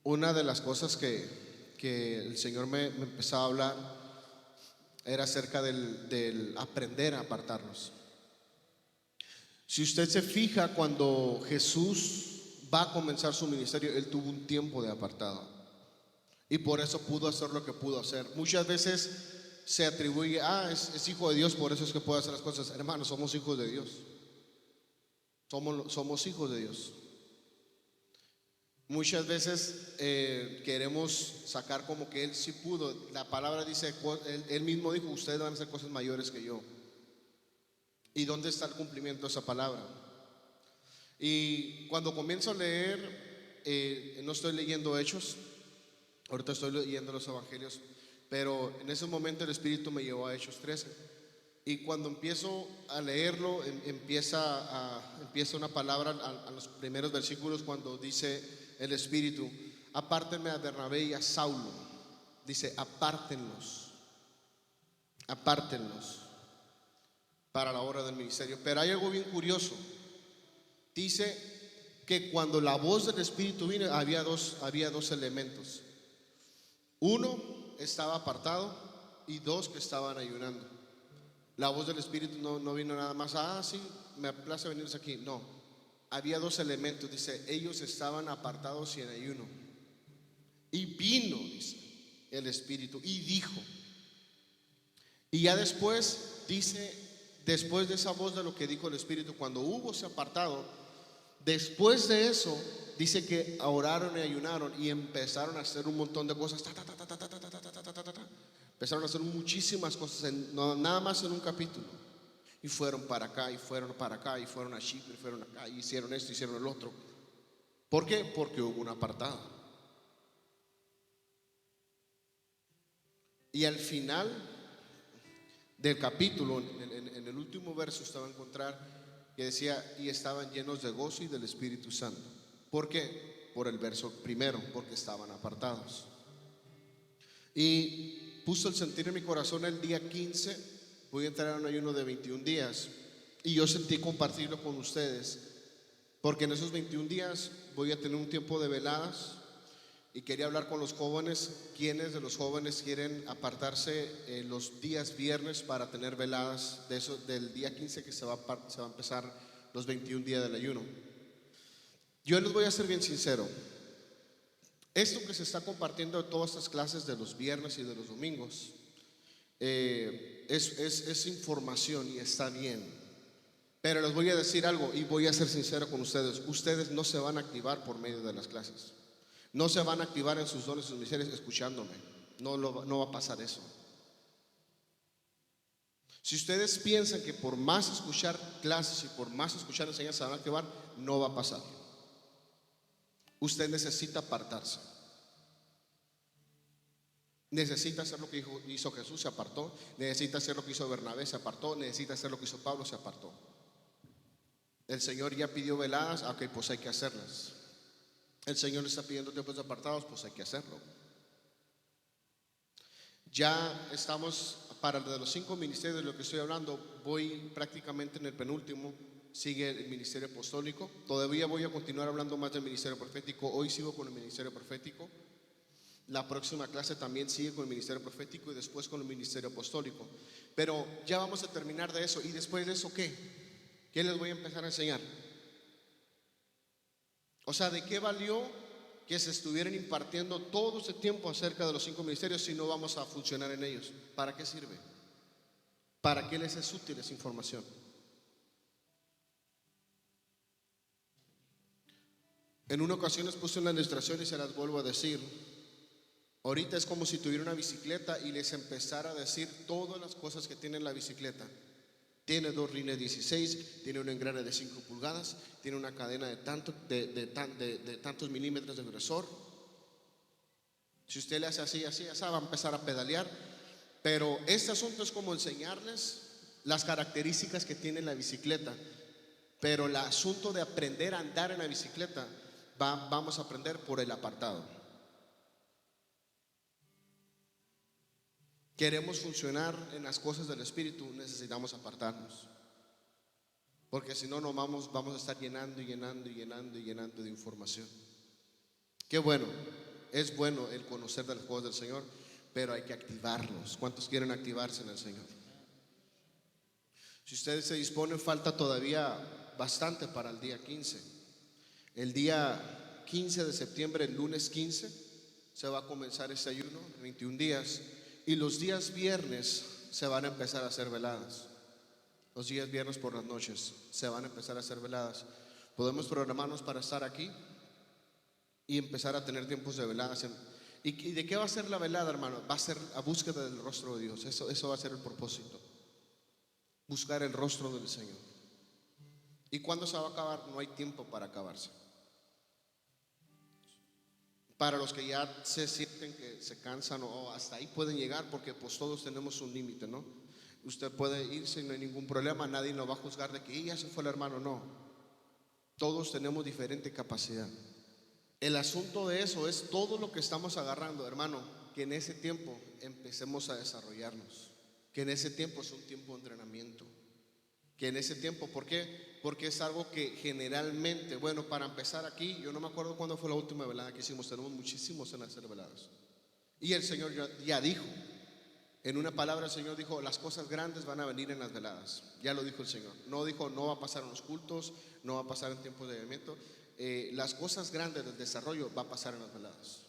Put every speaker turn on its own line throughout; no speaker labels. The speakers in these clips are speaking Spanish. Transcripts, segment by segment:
Una de las cosas que el Señor me empezaba a hablar era acerca del aprender a apartarnos. Si usted se fija, cuando Jesús va a comenzar su ministerio, Él tuvo un tiempo de apartado. Y por eso pudo hacer lo que pudo hacer. Muchas veces se atribuye, es hijo de Dios, por eso es que puede hacer las cosas. Hermanos, somos hijos de Dios. Somos hijos de Dios. Muchas veces queremos sacar como que Él sí pudo. La palabra dice, él mismo dijo, ustedes van a hacer cosas mayores que yo. ¿Y dónde está el cumplimiento de esa palabra? Y cuando comienzo a leer, no estoy leyendo Hechos, ahorita estoy leyendo los Evangelios, pero en ese momento el Espíritu me llevó a Hechos 13. Y cuando empiezo a leerlo, empieza una palabra a los primeros versículos, cuando dice el Espíritu, apártenme a Bernabé y a Saulo. Dice, apártenlos para la obra del ministerio. Pero hay algo bien curioso. Dice que cuando la voz del Espíritu vino, había dos elementos. Uno estaba apartado y dos que estaban ayunando. La voz del Espíritu no vino nada más, sí, me place venirse aquí. No, había dos elementos. Dice, ellos estaban apartados y en ayuno. Y vino, dice, el Espíritu y dijo. Y ya después, dice, después de esa voz de lo que dijo el Espíritu, cuando hubo ese apartado, después de eso, dice que oraron y ayunaron y empezaron a hacer un montón de cosas. Empezaron a hacer muchísimas cosas, nada más en un capítulo. Y fueron para acá, y fueron para acá, y fueron a Chipre, y fueron acá, y hicieron esto, hicieron el otro. ¿Por qué? Porque hubo un apartado. Y al final del capítulo, en el último verso, usted va a encontrar que decía, y estaban llenos de gozo y del Espíritu Santo. ¿Por qué? Por el verso primero, porque estaban apartados. Y puso el sentir en mi corazón el día 15, voy a entrar en un ayuno de 21 días. Y yo sentí compartirlo con ustedes, porque en esos 21 días voy a tener un tiempo de veladas. Y quería hablar con los jóvenes, quienes de los jóvenes quieren apartarse los días viernes para tener veladas de eso, del día 15 que se va a empezar los 21 días del ayuno. Yo les voy a ser bien sincero. Esto que se está compartiendo de todas estas clases de los viernes y de los domingos es información y está bien. Pero les voy a decir algo y voy a ser sincero con ustedes. Ustedes no se van a activar por medio de las clases. No se van a activar en sus dones y sus miserias escuchándome. No va a pasar eso. Si ustedes piensan que por más escuchar clases y por más escuchar enseñanzas se van a activar, no va a pasar. Usted necesita apartarse. Necesita hacer lo que hizo Jesús, se apartó. Necesita hacer lo que hizo Bernabé, se apartó. Necesita hacer lo que hizo Pablo, se apartó. El Señor ya pidió veladas, ok, pues hay que hacerlas. El Señor está pidiendo tiempos apartados, pues hay que hacerlo. Ya estamos para de los 5 ministerios de lo que estoy hablando. Voy prácticamente en el penúltimo. Sigue el ministerio apostólico. Todavía voy a continuar hablando más del ministerio profético. Hoy sigo con el ministerio profético. La próxima clase también sigue con el ministerio profético y después con el ministerio apostólico. Pero ya vamos a terminar de eso. ¿Y después de eso qué? ¿Qué les voy a empezar a enseñar? O sea, ¿de qué valió que se estuvieran impartiendo todo ese tiempo acerca de los 5 ministerios si no vamos a funcionar en ellos? ¿Para qué sirve? ¿Para qué les es útil esa información? En una ocasión les puse una ilustración y se las vuelvo a decir. Ahorita es como si tuviera una bicicleta y les empezara a decir todas las cosas que tiene la bicicleta. Tiene 2 rines 16, tiene un engrane de 5 pulgadas, tiene una cadena de tantos milímetros de grosor. Si usted le hace así, va a empezar a pedalear. Pero este asunto es como enseñarles las características que tiene la bicicleta. Pero el asunto de aprender a andar en la bicicleta, vamos a aprender por el apartado. Queremos funcionar en las cosas del Espíritu, necesitamos apartarnos. Porque si no, vamos a estar llenando de información. Qué bueno. es bueno el conocer de las cosas del Señor, pero hay que activarlos. ¿Cuántos quieren activarse en el Señor? Si ustedes se disponen, falta todavía bastante para el día 15. El día 15 de septiembre, el lunes 15, se va a comenzar ese ayuno, 21 días. Y los días viernes se van a empezar a hacer veladas. Los días viernes por las noches se van a empezar a hacer veladas. Podemos programarnos para estar aquí y empezar a tener tiempos de veladas. ¿Y de qué va a ser la velada, hermano? Va a ser a búsqueda del rostro de Dios. Eso va a ser el propósito. Buscar el rostro del Señor. ¿Y cuándo se va a acabar? No hay tiempo para acabarse. Para los que ya se sienten que se cansan o hasta ahí pueden llegar, porque pues todos tenemos un límite, ¿no? Usted puede irse y no hay ningún problema, nadie nos va a juzgar de que ya se fue el hermano, no. Todos tenemos diferente capacidad. El asunto de eso es todo lo que estamos agarrando, hermano, que en ese tiempo empecemos a desarrollarnos, que en ese tiempo es un tiempo de entrenamiento, que en ese tiempo, ¿por qué? Porque es algo que generalmente, bueno, para empezar aquí, yo no me acuerdo cuándo fue la última velada que hicimos, tenemos muchísimos en hacer veladas. Y el Señor ya dijo, en una palabra el Señor dijo, las cosas grandes van a venir en las veladas. Ya lo dijo el Señor. No dijo, no va a pasar en los cultos, no va a pasar en tiempos de avivamiento. Las cosas grandes del desarrollo va a pasar en las veladas.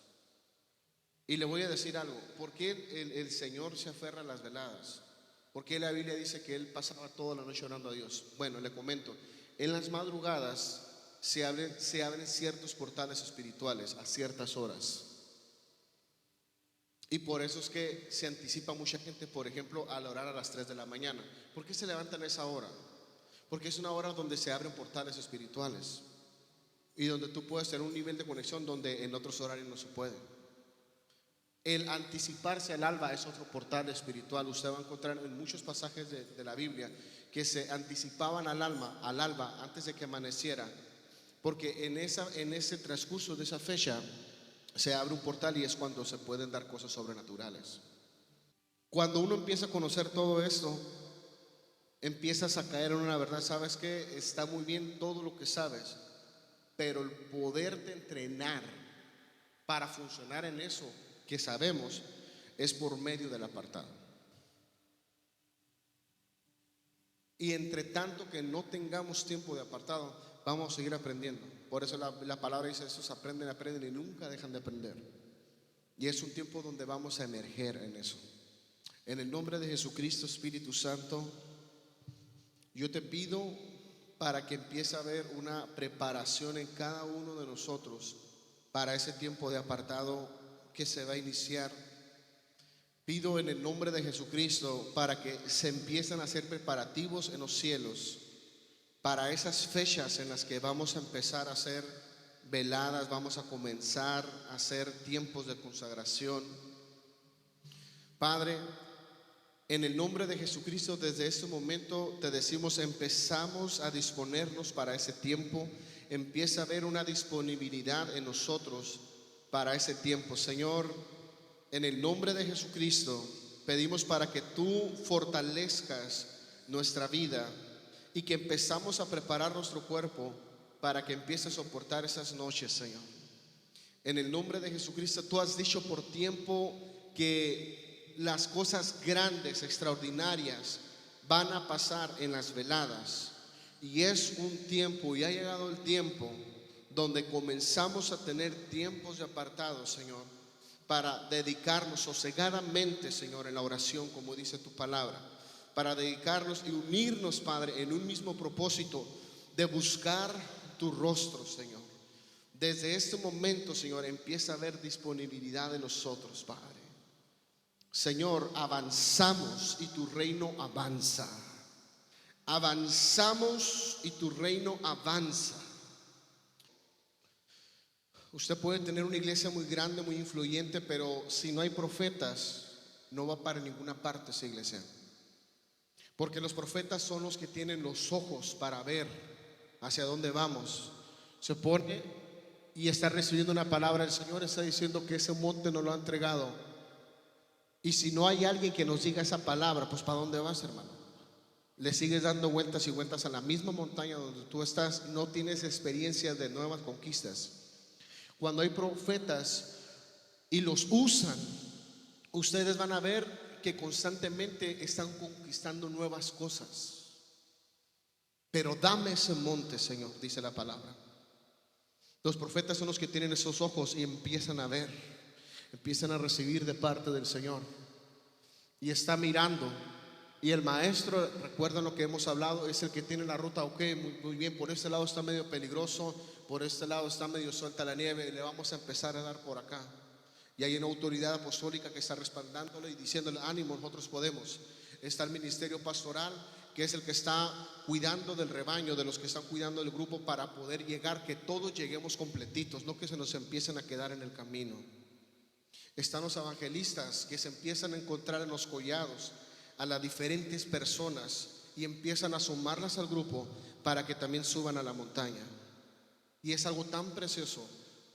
Y le voy a decir algo, ¿por qué el Señor se aferra a las veladas? ¿Por qué la Biblia dice que Él pasaba toda la noche orando a Dios? Bueno, le comento, en las madrugadas se abren ciertos portales espirituales a ciertas horas. Y por eso es que se anticipa mucha gente, por ejemplo, al orar a las 3 de la mañana. ¿Por qué se levantan a esa hora? Porque es una hora donde se abren portales espirituales y donde tú puedes tener un nivel de conexión donde en otros horarios no se puede. El anticiparse al alba es otro portal espiritual. Usted va a encontrar en muchos pasajes de la Biblia que se anticipaban al alba antes de que amaneciera, porque en ese transcurso de esa fecha se abre un portal y es cuando se pueden dar cosas sobrenaturales. Cuando uno empieza a conocer todo esto, empiezas a caer en una verdad. Sabes que está muy bien todo lo que sabes, pero el poderte entrenar para funcionar en eso que sabemos es por medio del apartado. Y entre tanto que no tengamos tiempo de apartado, vamos a seguir aprendiendo. Por eso la palabra dice, estos aprenden y nunca dejan de aprender. Y es un tiempo donde vamos a emerger en eso. En el nombre de Jesucristo, Espíritu Santo, yo te pido para que empiece a haber una preparación en cada uno de nosotros para ese tiempo de apartado que se va a iniciar. Pido en el nombre de Jesucristo para que se empiecen a hacer preparativos en los cielos para esas fechas en las que vamos a empezar a hacer veladas, vamos a comenzar a hacer tiempos de consagración. Padre, en el nombre de Jesucristo, desde este momento te decimos, empezamos a disponernos para ese tiempo. Empieza a haber una disponibilidad en nosotros para ese tiempo. Señor, en el nombre de Jesucristo, pedimos para que tú fortalezcas nuestra vida y que empezamos a preparar nuestro cuerpo para que empiece a soportar esas noches, Señor. En el nombre de Jesucristo, tú has dicho por tiempo que las cosas grandes, extraordinarias, van a pasar en las veladas. Y es un tiempo, y ha llegado el tiempo, donde comenzamos a tener tiempos de apartado, Señor, para dedicarnos sosegadamente, Señor, en la oración, como dice tu palabra, para dedicarnos y unirnos, Padre, en un mismo propósito de buscar tu rostro, Señor. Desde este momento, Señor, empieza a haber disponibilidad de nosotros, Padre. Señor, avanzamos y tu reino avanza. Avanzamos y tu reino avanza. Usted puede tener una iglesia muy grande, muy influyente, pero si no hay profetas, no va para ninguna parte esa iglesia. Porque los profetas son los que tienen los ojos para ver hacia dónde vamos. Se pone y está recibiendo una palabra. El Señor está diciendo que ese monte nos lo ha entregado. Y si no hay alguien que nos diga esa palabra, pues ¿para dónde vas, hermano? Le sigues dando vueltas y vueltas a la misma montaña donde tú estás. No tienes experiencia de nuevas conquistas. Cuando hay profetas, y los usan, ustedes van a ver que constantemente están conquistando nuevas cosas. Pero dame ese monte, Señor, dice la palabra. Los profetas son los que tienen esos ojos y empiezan a ver, empiezan a recibir de parte del Señor. Y está mirando. Y el maestro, recuerdan lo que hemos hablado, es el que tiene la ruta. Ok, muy bien, por este lado está medio peligroso, por este lado está medio suelta la nieve, le vamos a empezar a dar por acá. Y hay una autoridad apostólica que está respaldándole y diciéndole: ánimo, nosotros podemos. Está el ministerio pastoral, que es el que está cuidando del rebaño, de los que están cuidando del grupo, para poder llegar, que todos lleguemos completitos, no que se nos empiecen a quedar en el camino. Están los evangelistas, que se empiezan a encontrar en los collados a las diferentes personas y empiezan a sumarlas al grupo para que también suban a la montaña. Y es algo tan precioso,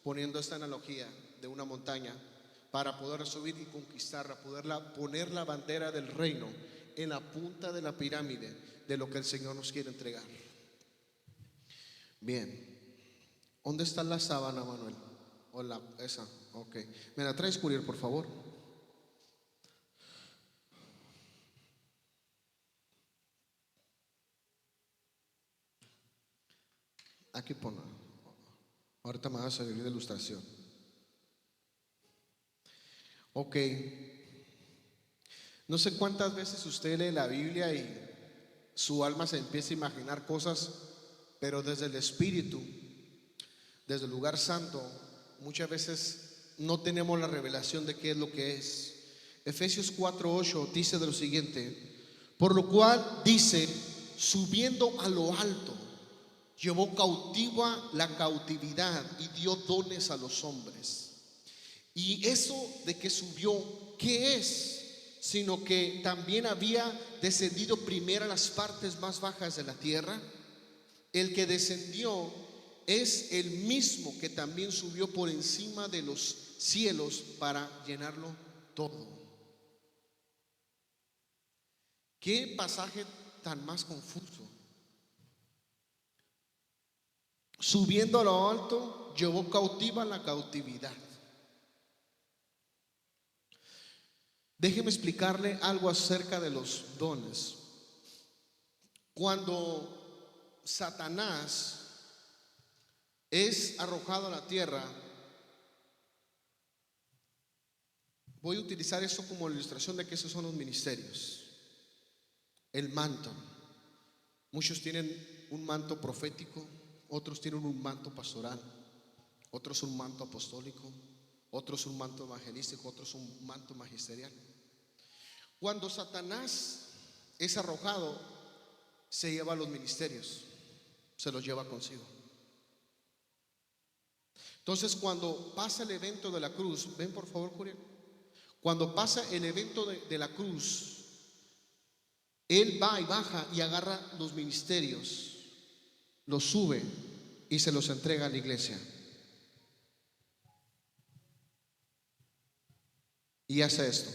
poniendo esta analogía de una montaña, para poder subir y conquistarla, poner la bandera del reino en la punta de la pirámide de lo que el Señor nos quiere entregar. Bien, ¿dónde está la sábana, Manuel? O esa, ok. ¿Me la traes, Curiel, por favor? Aquí ponla. Ahorita me va a servir de ilustración. Ok. No sé cuántas veces usted lee la Biblia y su alma se empieza a imaginar cosas, pero desde el Espíritu, desde el lugar santo, muchas veces no tenemos la revelación de qué es lo que es. Efesios 4:8 dice de lo siguiente: por lo cual dice, subiendo a lo alto, llevó cautiva la cautividad y dio dones a los hombres. Y eso de que subió, ¿qué es? Sino que también había descendido primero a las partes más bajas de la tierra. El que descendió es el mismo que también subió por encima de los cielos para llenarlo todo. ¿Qué pasaje tan más confuso? Subiendo a lo alto, llevó cautiva la cautividad. Déjeme explicarle algo acerca de los dones. Cuando Satanás es arrojado a la tierra, voy a utilizar eso como ilustración de que esos son los ministerios. El manto. Muchos tienen un manto profético, otros tienen un manto pastoral, otros un manto apostólico, otros un manto evangelístico, otros un manto magisterial. Cuando Satanás es arrojado, se lleva los ministerios, se los lleva consigo. Entonces, cuando pasa el evento de la cruz, ven por favor, Curiel. Cuando pasa el evento de la cruz, él va y baja y agarra los ministerios, los sube y se los entrega a la iglesia. Y hace esto.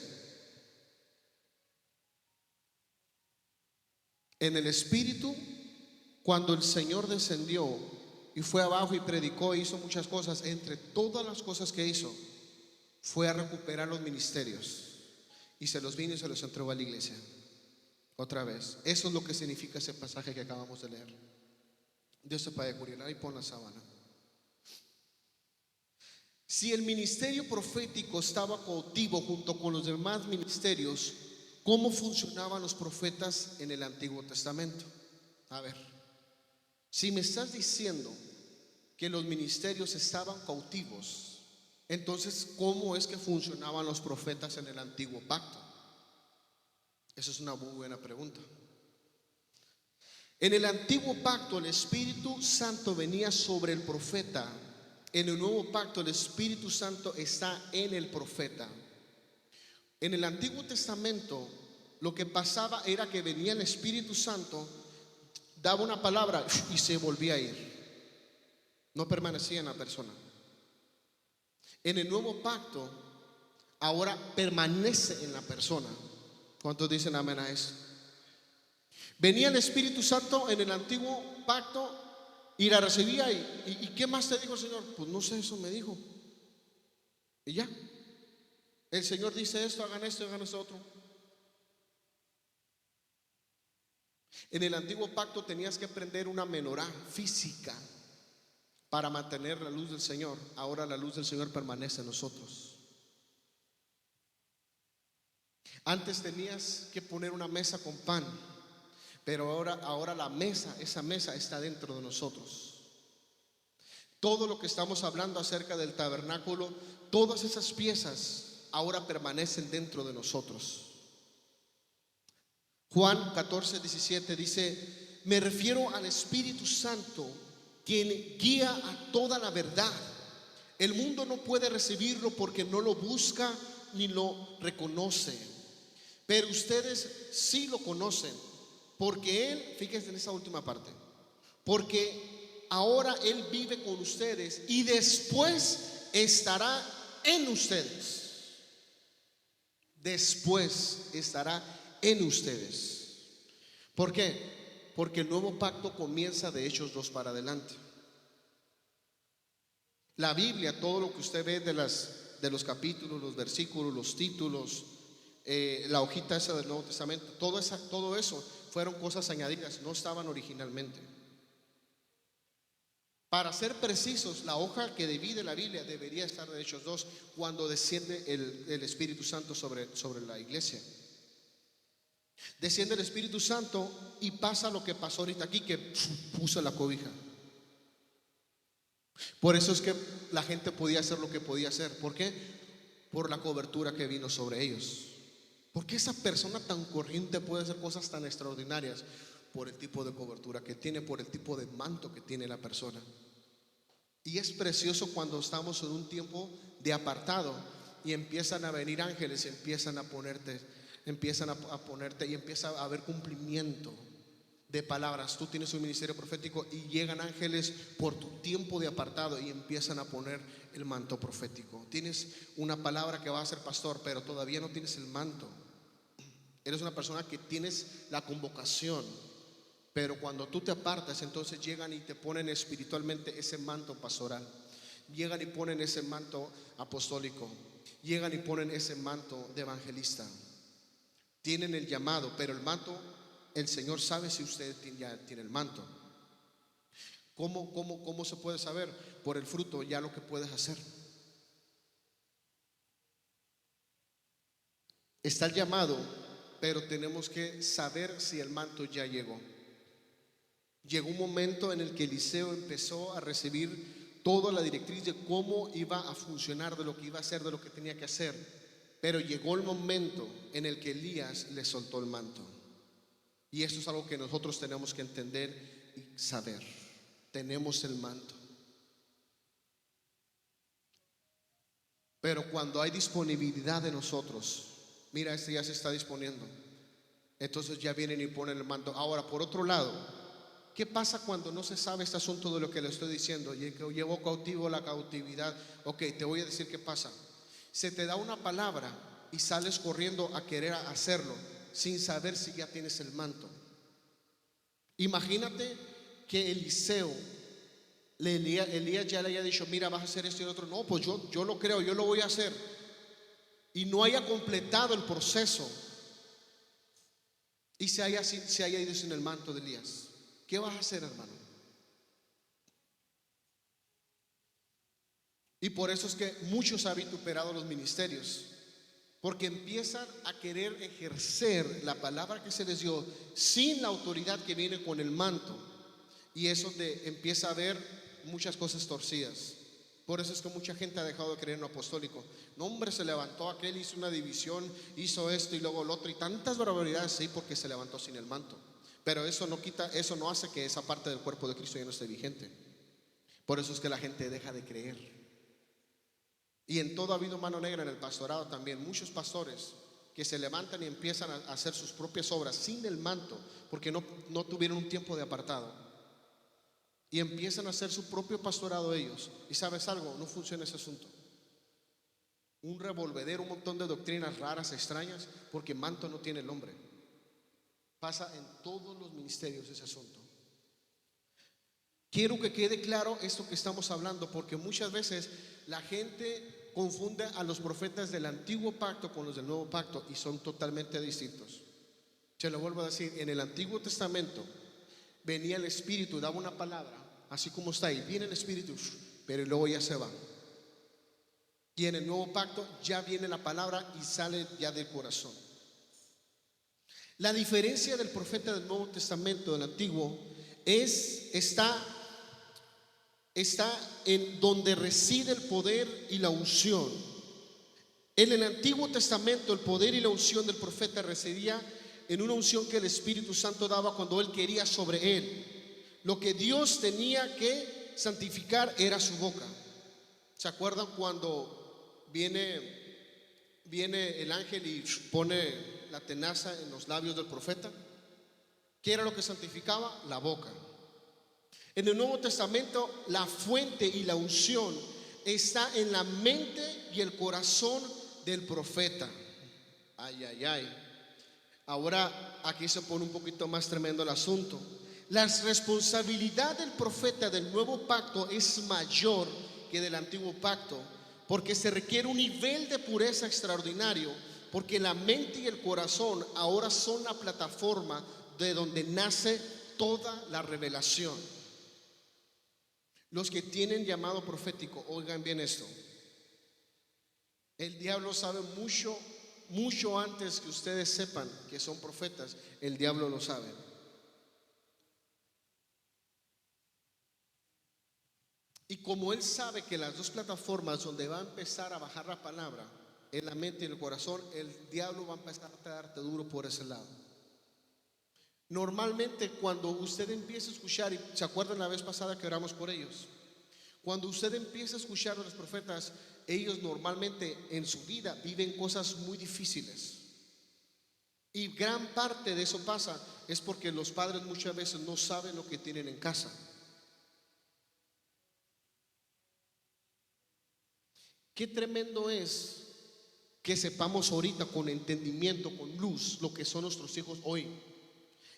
En el Espíritu, cuando el Señor descendió y fue abajo y predicó e hizo muchas cosas, entre todas las cosas que hizo, fue a recuperar los ministerios y se los vino y se los entregó a la iglesia. Otra vez, eso es lo que significa ese pasaje que acabamos de leer. Dios te pague, Curiel, ahí pon la sábana. Si el ministerio profético estaba cautivo junto con los demás ministerios, ¿cómo funcionaban los profetas en el Antiguo Testamento? A ver, si me estás diciendo que los ministerios estaban cautivos, entonces ¿cómo es que funcionaban los profetas en el Antiguo Pacto? Esa es una muy buena pregunta. En el Antiguo Pacto el Espíritu Santo venía sobre el profeta. En el Nuevo Pacto el Espíritu Santo está en el profeta. En el Antiguo Testamento lo que pasaba era que venía el Espíritu Santo, daba una palabra y se volvía a ir. No permanecía en la persona. En el Nuevo Pacto ahora permanece en la persona. ¿Cuántos dicen amén a eso? Venía el Espíritu Santo en el Antiguo Pacto y la recibía y ¿qué más te dijo el Señor? Pues no sé, eso me dijo. Y ya. El Señor dice esto, hagan esto, hagan esto otro. En el antiguo pacto tenías que prender una menorá física para mantener la luz del Señor. Ahora la luz del Señor permanece en nosotros. Antes tenías que poner una mesa con pan, pero ahora la mesa, esa mesa está dentro de nosotros. Todo lo que estamos hablando acerca del tabernáculo, todas esas piezas ahora permanecen dentro de nosotros. Juan 14:17 dice: me refiero al Espíritu Santo, quien guía a toda la verdad. El mundo no puede recibirlo porque no lo busca ni lo reconoce, pero ustedes sí lo conocen, porque Él, fíjense en esa última parte, porque ahora Él vive con ustedes y después estará en ustedes. Después estará en ustedes. ¿Por qué? Porque el nuevo pacto comienza de Hechos 2 para adelante. La Biblia, todo lo que usted ve de los capítulos, los versículos, los títulos, la hojita esa del Nuevo Testamento, todo eso fueron cosas añadidas, no estaban originalmente. Para ser precisos, la hoja que divide la Biblia debería estar de Hechos 2, cuando desciende el Espíritu Santo sobre la iglesia. Desciende el Espíritu Santo y pasa lo que pasó ahorita aquí, que puso la cobija. Por eso es que la gente podía hacer lo que podía hacer. ¿Por qué? Por la cobertura que vino sobre ellos. ¿Por qué esa persona tan corriente puede hacer cosas tan extraordinarias? Por el tipo de cobertura que tiene, por el tipo de manto que tiene la persona. Y es precioso cuando estamos en un tiempo de apartado y empiezan a venir ángeles, empiezan a ponerte y empieza a haber cumplimiento de palabras. Tú tienes un ministerio profético y llegan ángeles por tu tiempo de apartado y empiezan a poner el manto profético. Tienes una palabra que va a ser pastor, pero todavía no tienes el manto. Eres una persona que tienes la convocación, pero cuando tú te apartas, entonces llegan y te ponen espiritualmente ese manto pastoral. Llegan y ponen ese manto apostólico. Llegan y ponen ese manto de evangelista. Tienen el llamado, pero el manto, el Señor sabe si usted ya tiene el manto. ¿Cómo se puede saber? Por el fruto, ya lo que puedes hacer. Está el llamado, pero tenemos que saber si el manto ya llegó. Llegó un momento en el que Eliseo empezó a recibir toda la directriz de cómo iba a funcionar, de lo que iba a hacer, de lo que tenía que hacer. Pero llegó el momento en el que Elías le soltó el manto. Y esto es algo que nosotros tenemos que entender y saber. Tenemos el manto. Pero cuando hay disponibilidad de nosotros, mira, este ya se está disponiendo, entonces ya vienen y ponen el manto. Ahora, por otro lado, ¿qué pasa cuando no se sabe este asunto de lo que le estoy diciendo? Llevo cautivo la cautividad. Ok, te voy a decir qué pasa. Se te da una palabra y sales corriendo a querer hacerlo sin saber si ya tienes el manto. Imagínate que Elías ya le haya dicho: mira, vas a hacer esto y lo otro. No, pues yo lo creo, yo lo voy a hacer. Y no haya completado el proceso y se haya ido sin el manto de Elías. ¿Qué vas a hacer, hermano? Y por eso es que muchos han vituperado los ministerios, porque empiezan a querer ejercer la palabra que se les dio sin la autoridad que viene con el manto. Y eso empieza a haber muchas cosas torcidas. Por eso es que mucha gente ha dejado de creer en lo apostólico. No, hombre, se levantó aquel, hizo una división, hizo esto y luego el otro, y tantas barbaridades, sí, porque se levantó sin el manto. Pero eso no hace que esa parte del cuerpo de Cristo ya no esté vigente. Por eso es que la gente deja de creer. Y en todo ha habido mano negra en el pastorado también. Muchos pastores que se levantan y empiezan a hacer sus propias obras sin el manto, porque no tuvieron un tiempo de apartado, y empiezan a hacer su propio pastorado ellos. Y sabes algo, no funciona ese asunto. Un revolvedero, un montón de doctrinas raras, extrañas, porque manto no tiene el hombre. Pasa en todos los ministerios ese asunto. Quiero que quede claro esto que estamos hablando, porque muchas veces la gente confunde a los profetas del antiguo pacto con los del nuevo pacto y son totalmente distintos. Se lo vuelvo a decir, en el Antiguo Testamento venía el Espíritu, daba una palabra, así como está ahí, viene el Espíritu, pero luego ya se va. Y en el nuevo pacto ya viene la palabra y sale ya del corazón. La diferencia del profeta del Nuevo Testamento, del Antiguo, está en donde reside el poder y la unción. En el Antiguo Testamento el poder y la unción del profeta residía en una unción que el Espíritu Santo daba cuando él quería sobre él. Lo que Dios tenía que santificar era su boca. ¿Se acuerdan cuando viene el ángel y pone la tenaza en los labios del profeta? ¿Qué era lo que santificaba? La boca. En el Nuevo Testamento la fuente y la unción está en la mente y el corazón del profeta. Ay, ay, ay. Ahora aquí se pone un poquito más tremendo el asunto. La responsabilidad del profeta del nuevo pacto es mayor que del antiguo pacto, porque se requiere un nivel de pureza extraordinario, porque la mente y el corazón ahora son la plataforma de donde nace toda la revelación. Los que tienen llamado profético, oigan bien esto. El diablo sabe mucho antes que ustedes sepan que son profetas. El diablo lo sabe. Y como él sabe que las dos plataformas donde va a empezar a bajar la palabra, en la mente y en el corazón, el diablo va a empezar a darte duro por ese lado. Normalmente cuando usted empieza a escuchar, y se acuerdan la vez pasada que oramos por ellos, cuando usted empieza a escuchar a los profetas, ellos normalmente en su vida viven cosas muy difíciles. Y gran parte de eso pasa es porque los padres muchas veces no saben lo que tienen en casa. Qué tremendo es que sepamos ahorita con entendimiento, con luz, lo que son nuestros hijos hoy.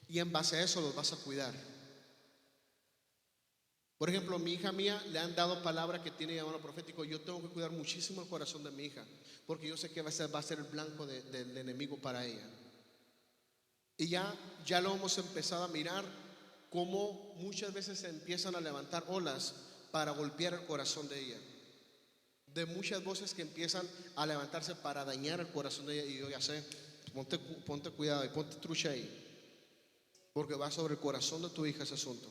Y en base a eso los vas a cuidar. Por ejemplo, a mi hija mía le han dado palabra que tiene llamado profético. Yo tengo que cuidar muchísimo el corazón de mi hija, porque yo sé que va a ser el blanco del enemigo para ella. Y ya lo hemos empezado a mirar, cómo muchas veces se empiezan a levantar olas para golpear el corazón de ella. De muchas voces que empiezan a levantarse para dañar el corazón de ella. Y yo ya sé, ponte cuidado y ponte trucha ahí, porque va sobre el corazón de tu hija ese asunto.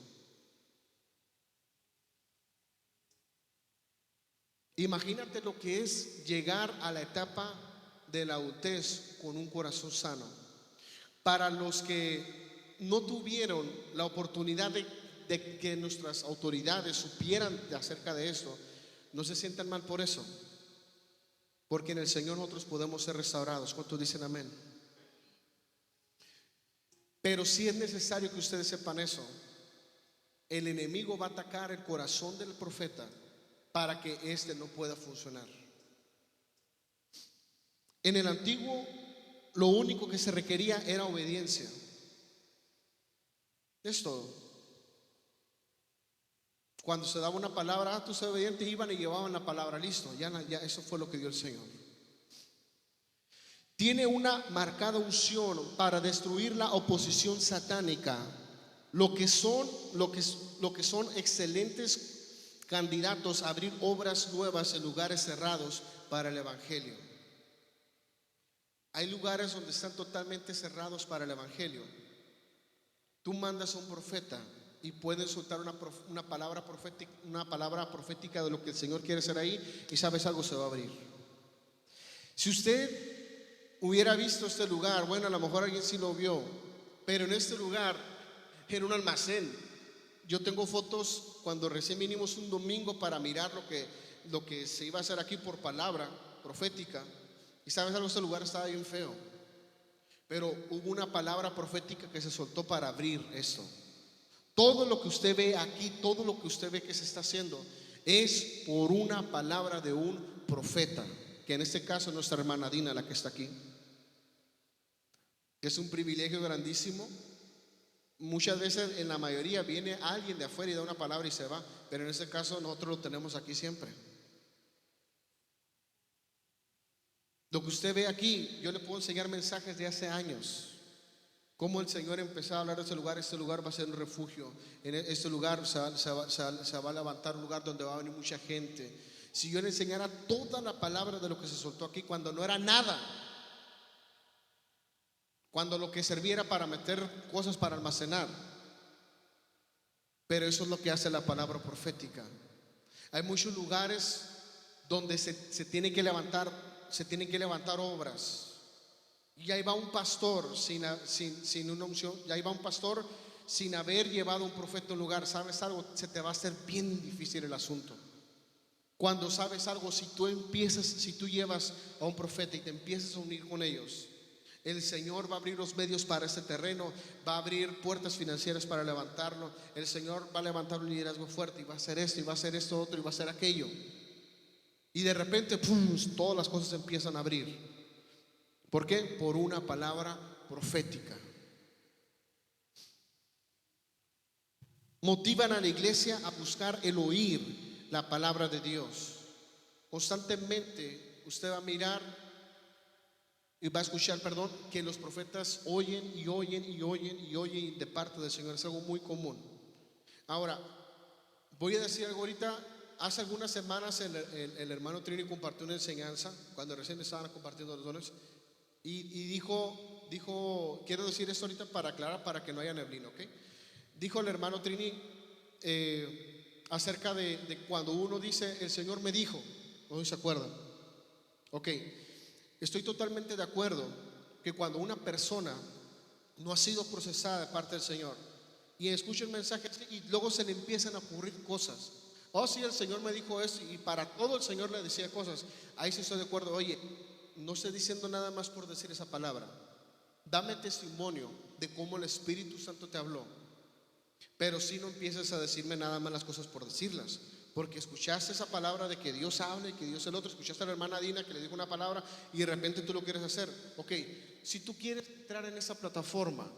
Imagínate lo que es llegar a la etapa de la adultez con un corazón sano. Para los que no tuvieron la oportunidad de que nuestras autoridades supieran acerca de esto, no se sientan mal por eso, porque en el Señor nosotros podemos ser restaurados. ¿Cuántos dicen amén? Pero sí es necesario que ustedes sepan eso. El enemigo va a atacar el corazón del profeta para que éste no pueda funcionar. En el antiguo, lo único que se requería era obediencia. Es todo. Cuando se daba una palabra, tú seas obediente, iban y llevaban la palabra, listo, ya eso fue lo que dio el Señor. Tiene una marcada unción para destruir la oposición satánica, lo que son excelentes candidatos a abrir obras nuevas en lugares cerrados para el evangelio. Hay lugares donde están totalmente cerrados para el evangelio. Tú mandas a un profeta y puede soltar una palabra profética de lo que el Señor quiere hacer ahí, y sabes algo, se va a abrir. Si usted hubiera visto este lugar, bueno, a lo mejor alguien sí lo vio, pero en este lugar era un almacén. Yo tengo fotos cuando recién vinimos un domingo para mirar lo que se iba a hacer aquí por palabra profética, y sabes algo, este lugar estaba bien feo, pero hubo una palabra profética que se soltó para abrir esto. Todo lo que usted ve aquí, todo lo que usted ve que se está haciendo, es por una palabra de un profeta, que en este caso es nuestra hermana Dina, la que está aquí. Es un privilegio grandísimo. Muchas veces, en la mayoría, viene alguien de afuera y da una palabra y se va, pero en este caso nosotros lo tenemos aquí siempre. Lo que usted ve aquí, yo le puedo enseñar mensajes de hace años. Cómo el Señor empezó a hablar de este lugar va a ser un refugio. En este lugar se va a levantar un lugar donde va a venir mucha gente. Si yo le enseñara toda la palabra de lo que se soltó aquí cuando no era nada, cuando lo que servía era para meter cosas para almacenar, pero eso es lo que hace la palabra profética. Hay muchos lugares donde se tienen que levantar obras. Y ahí va un pastor sin una unción. Y ahí va un pastor sin haber llevado un profeta a un lugar. ¿Sabes algo? Se te va a hacer bien difícil el asunto. Cuando sabes algo, si tú llevas a un profeta y te empiezas a unir con ellos, el Señor va a abrir los medios para ese terreno, va a abrir puertas financieras para levantarlo. El Señor va a levantar un liderazgo fuerte y va a hacer esto, y va a hacer esto otro, y va a hacer aquello. Y de repente, ¡pum!, todas las cosas empiezan a abrir. ¿Por qué? Por una palabra profética. Motivan a la iglesia a buscar el oír la palabra de Dios. Constantemente usted va a mirar y va a escuchar, que los profetas oyen y oyen y oyen y oyen de parte del Señor. Es algo muy común. Ahora, voy a decir algo ahorita. Hace algunas semanas el hermano Trini compartió una enseñanza, cuando recién estaban compartiendo los dones, y dijo, quiero decir esto ahorita para aclarar, para que no haya neblina, ¿ok? Dijo el hermano Trini acerca de cuando uno dice, el Señor me dijo, ¿no se acuerdan? Ok, estoy totalmente de acuerdo que cuando una persona no ha sido procesada de parte del Señor y escucha el mensaje y luego se le empiezan a ocurrir cosas. Oh, sí, el Señor me dijo eso, y para todo el Señor le decía cosas. Ahí sí estoy de acuerdo. Oye, no estoy diciendo nada más por decir esa palabra. Dame testimonio de cómo el Espíritu Santo te habló. Pero si no empieces a decirme nada más las cosas por decirlas, porque escuchaste esa palabra de que Dios habla y que Dios es el otro. Escuchaste a la hermana Dina que le dijo una palabra y de repente tú lo quieres hacer. Ok, si tú quieres entrar en esa plataforma,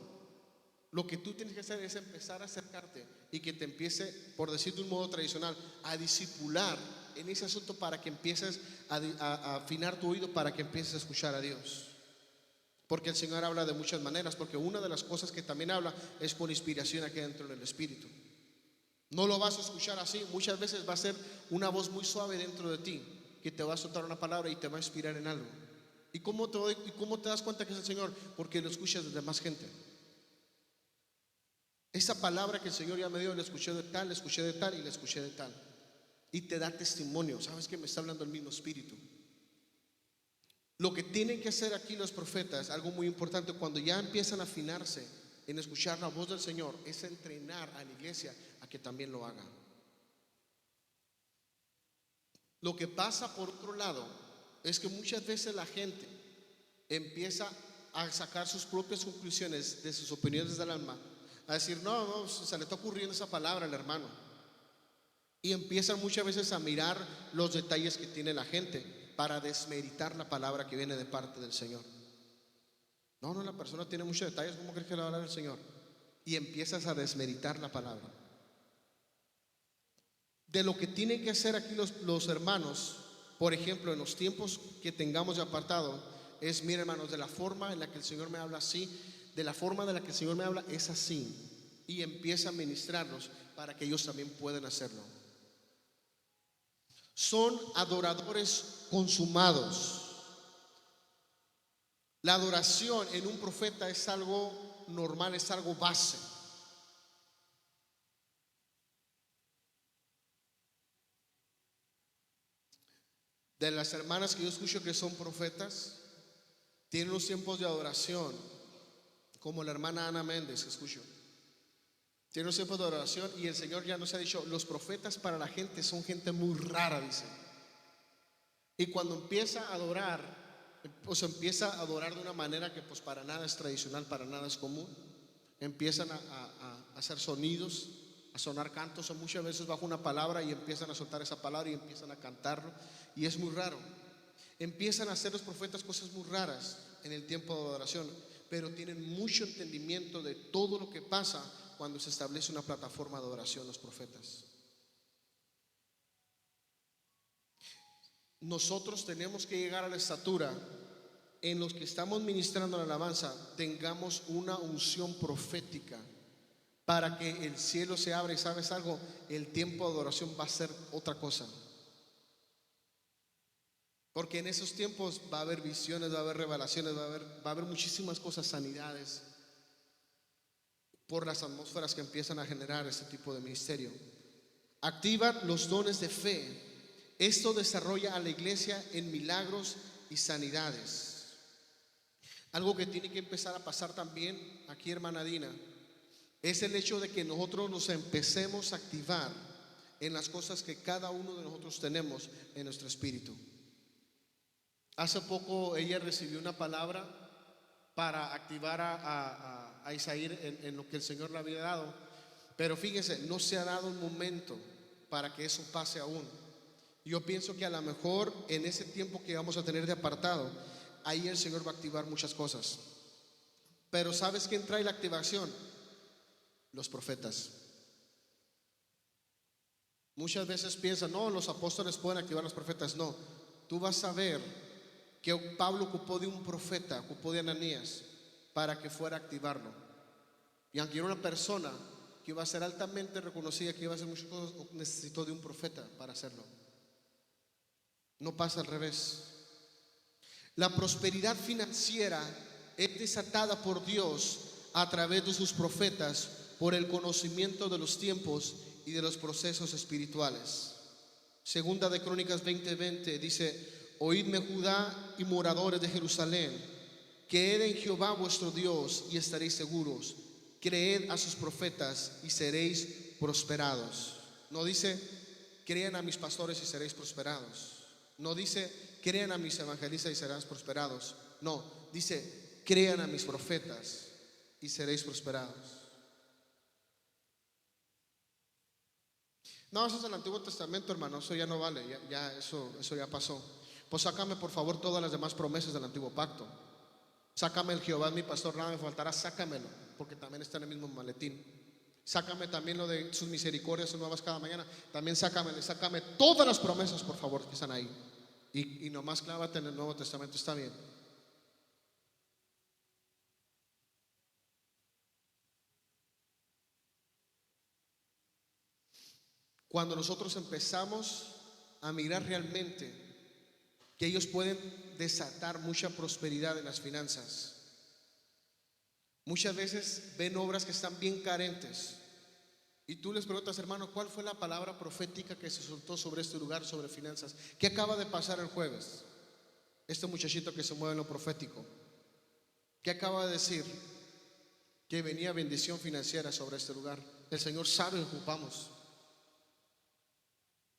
lo que tú tienes que hacer es empezar a acercarte y que te empiece, por decir de un modo tradicional, a discipular en ese asunto para que empieces a afinar tu oído, para que empieces a escuchar a Dios. Porque el Señor habla de muchas maneras, porque una de las cosas que también habla es por inspiración aquí dentro del Espíritu. No lo vas a escuchar así, muchas veces va a ser una voz muy suave dentro de ti que te va a soltar una palabra y te va a inspirar en algo. ¿Y cómo te das cuenta que es el Señor? Porque lo escuchas desde más gente. Esa palabra que el Señor ya me dio, la escuché de tal, la escuché de tal y la escuché de tal. Y te da testimonio. ¿Sabes que me está hablando el mismo Espíritu? Lo que tienen que hacer aquí los profetas, algo muy importante, cuando ya empiezan a afinarse en escuchar la voz del Señor, es entrenar a la iglesia a que también lo haga. Lo que pasa por otro lado es que muchas veces la gente empieza a sacar sus propias conclusiones de sus opiniones del alma, a decir, no, se le está ocurriendo esa palabra al hermano. Y empiezan muchas veces a mirar los detalles que tiene la gente para desmeritar la palabra que viene de parte del Señor. No, la persona tiene muchos detalles, ¿cómo crees que le va a hablar el Señor? Y empiezas a desmeritar la palabra. De lo que tienen que hacer aquí los hermanos, por ejemplo, en los tiempos que tengamos de apartado, es, mira, hermanos, de la forma en la que el Señor me habla así, de la forma de la que el Señor me habla es así, y empieza a ministrarlos para que ellos también puedan hacerlo. Son adoradores consumados. La adoración en un profeta es algo normal, es algo base. De las hermanas que yo escucho que son profetas, tienen unos tiempos de adoración, como la hermana Ana Méndez que escucho. Tiene unos tiempos de adoración y el Señor ya nos ha dicho, los profetas para la gente son gente muy rara, dice. Y cuando empieza a adorar, pues empieza a adorar de una manera que pues para nada es tradicional, para nada es común. Empiezan a hacer sonidos, a sonar cantos, o muchas veces bajo una palabra y empiezan a soltar esa palabra y empiezan a cantarlo, y es muy raro. Empiezan a hacer los profetas cosas muy raras en el tiempo de adoración, pero tienen mucho entendimiento de todo lo que pasa cuando se establece una plataforma de adoración, los profetas. Nosotros tenemos que llegar a la estatura en los que estamos ministrando la alabanza tengamos una unción profética para que el cielo se abra. Y sabes algo, el tiempo de adoración va a ser otra cosa, porque en esos tiempos va a haber visiones, va a haber revelaciones, va a haber muchísimas cosas, sanidades, por las atmósferas que empiezan a generar este tipo de ministerio. Activa los dones de fe. Esto desarrolla a la iglesia en milagros y sanidades. Algo que tiene que empezar a pasar también aquí, hermana Dina, es el hecho de que nosotros nos empecemos a activar en las cosas que cada uno de nosotros tenemos en nuestro espíritu. Hace poco ella recibió una palabra para activar a Isaías en lo que el Señor le había dado, pero fíjese, no se ha dado un momento para que eso pase aún. Yo pienso que a lo mejor en ese tiempo que vamos a tener de apartado, ahí el Señor va a activar muchas cosas. Pero ¿sabes quién trae la activación? Los profetas. Muchas veces piensan, no, los apóstoles pueden activar a los profetas. No, tú vas a ver que Pablo ocupó de un profeta, ocupó de Ananías para que fuera a activarlo. Y aunque era una persona que iba a ser altamente reconocida, que iba a hacer muchas cosas, necesitó de un profeta para hacerlo. No pasa al revés. La prosperidad financiera es desatada por Dios a través de sus profetas por el conocimiento de los tiempos y de los procesos espirituales. Segunda de Crónicas 20:20 dice: oídme Judá y moradores de Jerusalén, creed en Jehová vuestro Dios y estaréis seguros, creed a sus profetas y seréis prosperados. No dice crean a mis pastores y seréis prosperados. No dice crean a mis evangelistas y serán prosperados. No, dice crean a mis profetas y seréis prosperados. No, eso es el Antiguo Testamento, hermano. Eso ya no vale, eso ya pasó. Pues sácame por favor todas las demás promesas del Antiguo Pacto. Sácame el Jehová es mi pastor, nada me faltará. Sácamelo, porque también está en el mismo maletín. Sácame también lo de sus misericordias son nuevas cada mañana. También sácame todas las promesas, por favor, que están ahí. Y nomás clávate en el Nuevo Testamento, está bien. Cuando nosotros empezamos a mirar realmente que ellos pueden desatar mucha prosperidad en las finanzas, muchas veces ven obras que están bien carentes y tú les preguntas, hermano, ¿cuál fue la palabra profética que se soltó sobre este lugar, sobre finanzas? ¿Qué acaba de pasar el jueves? Este muchachito que se mueve en lo profético, ¿qué acaba de decir? Que venía bendición financiera sobre este lugar. El Señor sabe que ocupamos.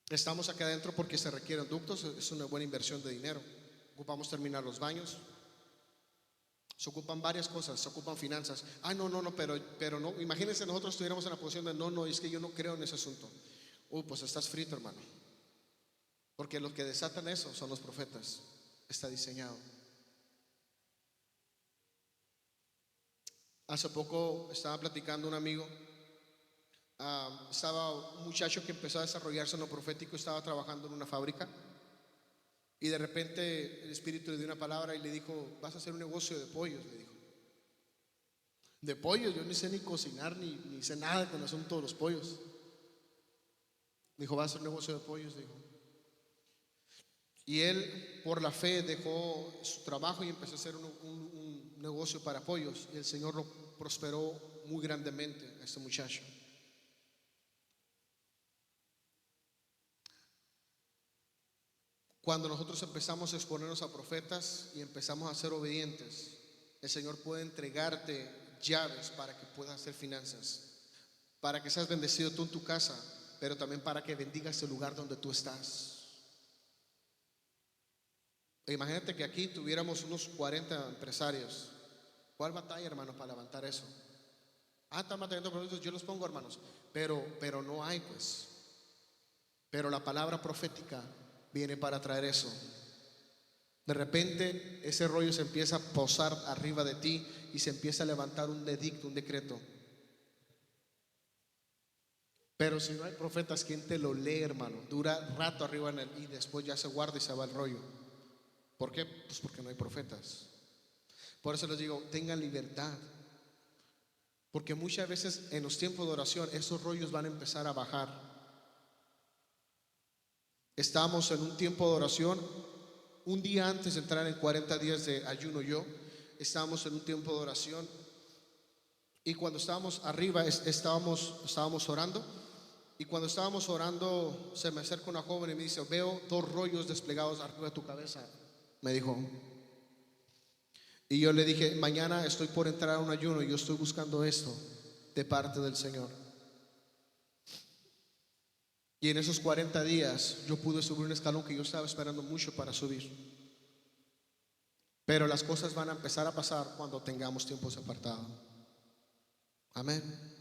Estamos acá adentro porque se requieren ductos, es una buena inversión de dinero. Ocupamos terminar los baños. Se ocupan varias cosas, se ocupan finanzas. Ay, no, pero no. Imagínense nosotros estuviéramos en la posición de no, es que yo no creo en ese asunto. Pues estás frito, hermano. Porque los que desatan eso son los profetas. Está diseñado. Hace poco estaba platicando un amigo. Estaba un muchacho que empezó a desarrollarse en lo profético, estaba trabajando en una fábrica y de repente el Espíritu le dio una palabra y le dijo: vas a hacer un negocio de pollos. Le dijo: de pollos, yo ni sé ni cocinar ni sé nada con el asunto de los pollos. Dijo: vas a hacer un negocio de pollos, dijo. Y él por la fe dejó su trabajo y empezó a hacer un negocio para pollos, y el Señor lo prosperó muy grandemente a este muchacho. Cuando nosotros empezamos a exponernos a profetas y empezamos a ser obedientes, el Señor puede entregarte llaves para que puedas hacer finanzas, para que seas bendecido tú en tu casa, pero también para que bendigas el lugar donde tú estás. Imagínate que aquí tuviéramos unos 40 empresarios. ¿Cuál batalla, hermano, para levantar eso? Están manteniendo productos, yo los pongo, hermanos, pero no hay, pues. Pero la palabra profética viene para traer eso. De repente ese rollo se empieza a posar arriba de ti y se empieza a levantar un edicto, un decreto. Pero si no hay profetas, ¿quién te lo lee, hermano? Dura rato arriba en él y después ya se guarda y se va el rollo. ¿Por qué? Pues porque no hay profetas. Por eso les digo, tengan libertad. Porque muchas veces en los tiempos de oración esos rollos van a empezar a bajar. Estamos en un tiempo de oración. Un día antes de entrar en 40 días de ayuno estábamos en un tiempo de oración. Y cuando estábamos arriba, estábamos orando. Y cuando estábamos orando, se me acerca una joven y me dice: veo dos rollos desplegados arriba de tu cabeza, me dijo. Y yo le dije: mañana estoy por entrar a un ayuno y yo estoy buscando esto de parte del Señor. Y en esos 40 días yo pude subir un escalón que yo estaba esperando mucho para subir. Pero las cosas van a empezar a pasar cuando tengamos tiempos apartados. Amén.